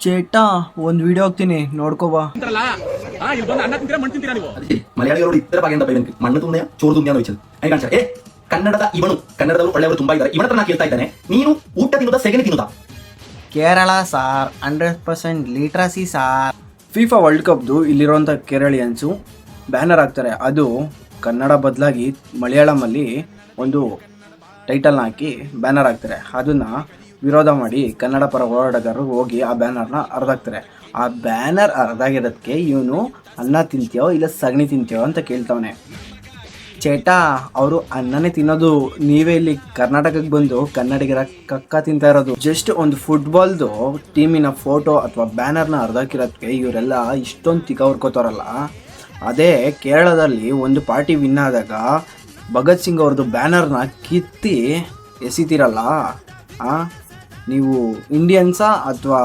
ಚೇಟಾ ಒಂದ್ ವಿಡಿಯೋ ಹಾಕ್ತೀನಿ ನೋಡ್ಕೋಬಾ. ಮಲಯಾಳಿಗಳು ಇತರ ಭಾಗ ಮಣ್ಣು ತುಂಬ್ಯ ಚೋರು ತುಂಬ್ಯ ಅಂತ ಕನ್ನಡದ ಇವನು ಕನ್ನಡದಲ್ಲೂ ಒಳ್ಳೆಯವರು ತುಂಬಾ ಇದ್ದಾರೆ. ಇವನ ಹತ್ರ ನಾ ಕೇಳ್ತಾ ಇದ್ದಾನೆ, ನೀನು ಊಟ ತಿನ್ನೋದ ಸೆಗಣಿ ತಿನ್ನೋದ? Kerala sir 100% literacy sir. FIFA world ಕಪ್ದು ಇಲ್ಲಿರುವಂಥ ಕೇರಳಿಯನ್ಸು ಬ್ಯಾನರ್ ಹಾಕ್ತಾರೆ. ಅದು ಕನ್ನಡ ಬದಲಾಗಿ ಮಲಯಾಳಮಲ್ಲಿ ಒಂದು ಟೈಟಲ್ನ ಹಾಕಿ ಬ್ಯಾನರ್ ಹಾಕ್ತಾರೆ. ಅದನ್ನು ವಿರೋಧ ಮಾಡಿ ಕನ್ನಡ ಪರ ಹೋರಾಟಗಾರರು ಹೋಗಿ ಆ ಬ್ಯಾನರ್ನ ಹರಿದಾಕ್ತಾರೆ. ಆ ಬ್ಯಾನರ್ ಹರಿದಾಗಿರೋದಕ್ಕೆ ಇವನು ಅನ್ನ ತಿಂತೀಯೋ ಇಲ್ಲ ಸಗಣಿ ತಿಂತೀಯೋ ಅಂತ ಕೇಳ್ತವನೆ. ಚೇಟಾ ಅವರು ಅನ್ನನೇ ತಿನ್ನೋದು, ನೀವೇ ಇಲ್ಲಿ ಕರ್ನಾಟಕಕ್ಕೆ ಬಂದು ಕನ್ನಡಿಗರ ಕಕ್ಕ ತಿಂತಾ ಇರೋದು. ಜಸ್ಟ್ ಒಂದು ಫುಟ್ಬಾಲ್ದು ಟೀಮಿನ ಫೋಟೋ ಅಥವಾ ಬ್ಯಾನರ್ನ ಹರಿದಾಕಿರೋದಕ್ಕೆ ಇವರೆಲ್ಲ ಇಷ್ಟೊಂದು ತಿಗವರ್ಕೋತಾರಲ್ಲ. ಅದೇ ಕೇರಳದಲ್ಲಿ ಒಂದು ಪಾರ್ಟಿ ವಿನ್ ಆದಾಗ ಭಗತ್ ಸಿಂಗ್ ಅವ್ರದ್ದು ಬ್ಯಾನರ್ನ ಕಿತ್ತಿ ಎಸಿತೀರಲ್ಲ, ನೀವು ಇಂಡಿಯನ್ಸಾ ಅಥವಾ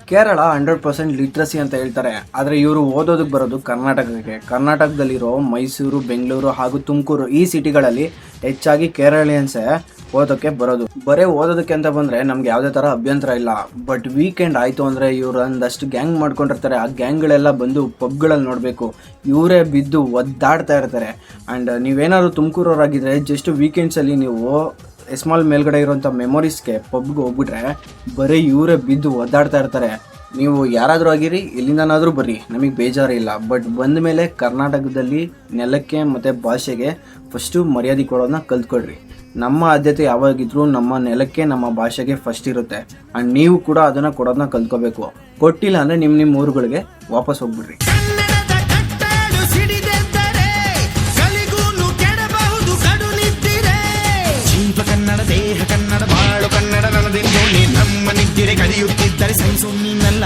ಕೇರಳ 100% ಲಿಟ್ರಸಿ ಅಂತ ಹೇಳ್ತಾರೆ. ಆದರೆ ಇವರು ಓದೋದಕ್ಕೆ ಬರೋದು ಕರ್ನಾಟಕಕ್ಕೆ. ಕರ್ನಾಟಕದಲ್ಲಿರೋ ಮೈಸೂರು, ಬೆಂಗಳೂರು ಹಾಗೂ ತುಮಕೂರು ಈ ಸಿಟಿಗಳಲ್ಲಿ ಹೆಚ್ಚಾಗಿ ಕೇರಳಿಯನ್ಸೇ ಓದೋಕ್ಕೆ ಬರೋದು. ಬರೀ ಓದೋದಕ್ಕೆ ಅಂತ ಬಂದರೆ ನಮ್ಗೆ ಯಾವುದೇ ಥರ ಅಭ್ಯಂತರ ಇಲ್ಲ. ಬಟ್ ವೀಕೆಂಡ್ ಆಯಿತು ಅಂದರೆ ಇವರು ಒಂದಷ್ಟು ಗ್ಯಾಂಗ್ ಮಾಡ್ಕೊಂಡಿರ್ತಾರೆ. ಆ ಗ್ಯಾಂಗ್ಗಳೆಲ್ಲ ಬಂದು ಪಬ್ಗಳಲ್ಲಿ ನೋಡಬೇಕು, ಇವರೇ ಬಿದ್ದು ಒದ್ದಾಡ್ತಾ ಇರ್ತಾರೆ. ಆ್ಯಂಡ್ ನೀವೇನಾದ್ರು ತುಮಕೂರವರಾಗಿದ್ದರೆ ಜಸ್ಟ್ ವೀಕೆಂಡ್ಸಲ್ಲಿ ನೀವು ಎಸ್ಮಾಲ್ ಮೇಲ್ಗಡೆ ಇರೋಂಥ ಮೆಮೊರೀಸ್ಗೆ ಪಬ್ಗೆ ಹೋಗ್ಬಿಟ್ರೆ ಬರೀ ಇವರೇ ಬಿದ್ದು ಒದ್ದಾಡ್ತಾ ಇರ್ತಾರೆ. ನೀವು ಯಾರಾದರೂ ಆಗಿರಿ, ಎಲ್ಲಿಂದನಾದರೂ ಬರ್ರಿ, ನಮಗೆ ಬೇಜಾರಿಲ್ಲ. ಬಟ್ ಬಂದ ಮೇಲೆ ಕರ್ನಾಟಕದಲ್ಲಿ ನೆಲಕ್ಕೆ ಮತ್ತು ಭಾಷೆಗೆ ಫಸ್ಟು ಮರ್ಯಾದೆ ಕೊಡೋದನ್ನ ಕಲ್ತ್ಕೊಳ್ರಿ. ನಮ್ಮ ಆದ್ಯತೆ ಯಾವಾಗಿದ್ರೂ ನಮ್ಮ ನೆಲಕ್ಕೆ, ನಮ್ಮ ಭಾಷೆಗೆ ಫಸ್ಟ್ ಇರುತ್ತೆ. ಆ್ಯಂಡ್ ನೀವು ಕೂಡ ಅದನ್ನು ಕೊಡೋದನ್ನ ಕಲ್ತ್ಕೋಬೇಕು. ಕೊಟ್ಟಿಲ್ಲ ಅಂದರೆ ನಿಮ್ಮ ಊರುಗಳಿಗೆ ವಾಪಸ್ ಹೋಗ್ಬಿಡ್ರಿ. ಕನ್ನಡ ದೇಹ ಕನ್ನಡ ಬಾಳು ಕನ್ನಡ ನನದೆಂದು ನಮ್ಮ ನಿದ್ದಿರೆ ಕಲಿಯುತ್ತಿದ್ದರೆ ಸಹಿಸು ನೀನಲ್ಲ.